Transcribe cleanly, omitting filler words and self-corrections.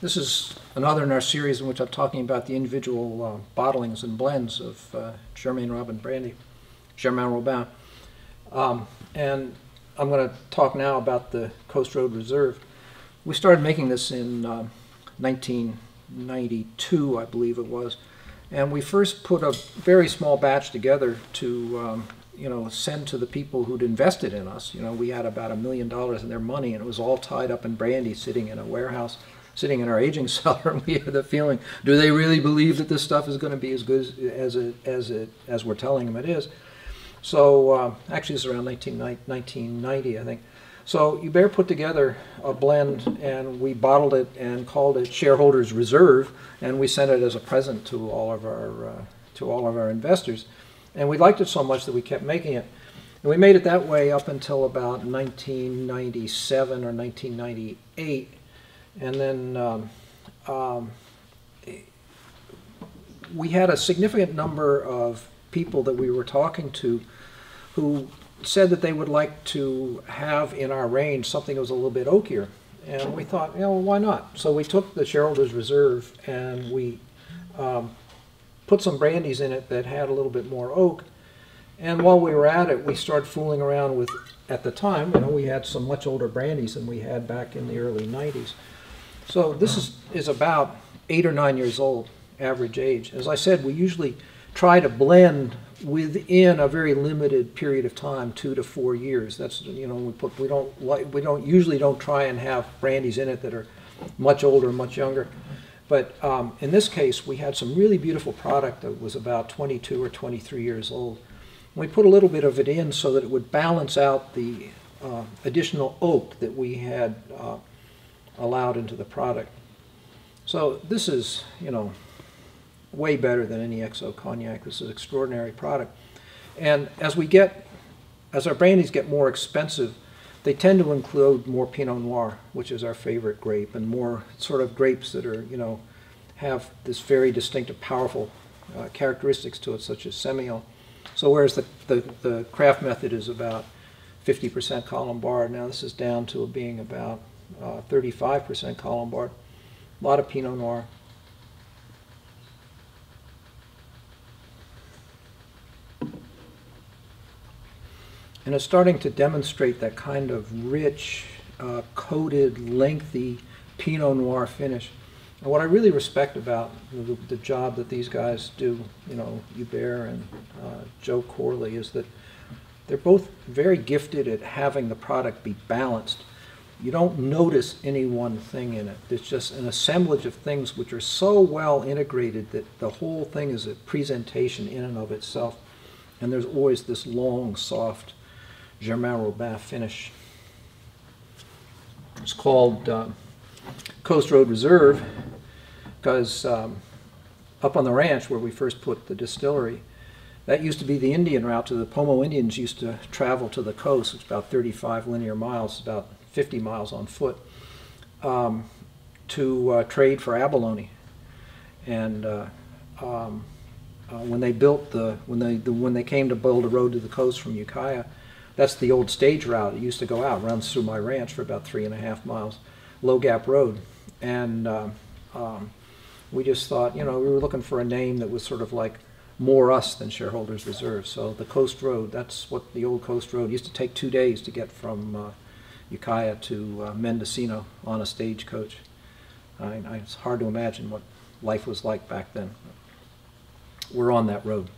This is another in our series in which I'm talking about the individual bottlings and blends of Germain-Robin brandy, Germain-Robin. And I'm going to talk now about the Coast Road Reserve. We started making this in 1992, I believe it was. And we first put a very small batch together to send to the people who'd invested in us. We had about $1 million in their money, and it was all tied up in brandy sitting in a warehouse, sitting in our aging cellar, and we had the feeling, do they really believe that this stuff is going to be as good as we're telling them it is? So actually it's around 1990, I think. So Hubert put together a blend, and we bottled it and called it Shareholders Reserve, and we sent it as a present to all of our investors. And we liked it so much that we kept making it. And we made it that way up until about 1997 or 1998. And then we had a significant number of people that we were talking to who said that they would like to have in our range something that was a little bit oakier. And we thought, why not? So we took the Shareholders Reserve and we put some brandies in it that had a little bit more oak. And while we were at it, we started fooling around with, at the time, we had some much older brandies than we had back in the early 90s. So this is about 8 or 9 years old, average age. As I said, we usually try to blend within a very limited period of time, 2 to 4 years. That's we usually don't try and have brandies in it that are much older, much younger. But in this case, we had some really beautiful product that was about 22 or 23 years old. We put a little bit of it in so that it would balance out the additional oak that we had allowed into the product. So this is, way better than any XO cognac. This is an extraordinary product. And as our brandies get more expensive, they tend to include more Pinot Noir, which is our favorite grape, and more sort of grapes that are, have this very distinctive, powerful characteristics to it, such as Semillon. So whereas the craft method is about 50% Colombard, now this is down to being about 35% Colombard. A lot of Pinot Noir. And it's starting to demonstrate that kind of rich, coated, lengthy Pinot Noir finish. And what I really respect about the job that these guys do, Hubert and Joe Corley, is that they're both very gifted at having the product be balanced. You don't notice any one thing in it. It's just an assemblage of things which are so well integrated that the whole thing is a presentation in and of itself. And there's always this long, soft Germain-Robin finish. It's called Coast Road Reserve because up on the ranch where we first put the distillery, that used to be the Indian route. The Pomo Indians used to travel to the coast. It's about 35 linear miles, about 50 miles on foot, to trade for abalone. And when they built when they came to build a road to the coast from Ukiah, that's the old stage route. It used to go out, runs through my ranch for about 3.5 miles, low gap road. And we just thought, we were looking for a name that was sort of like more us than Shareholders Reserve. So the Coast Road, that's what the old Coast Road used to take 2 days to get from Ukiah to Mendocino on a stagecoach. It's hard to imagine what life was like back then. We're on that road.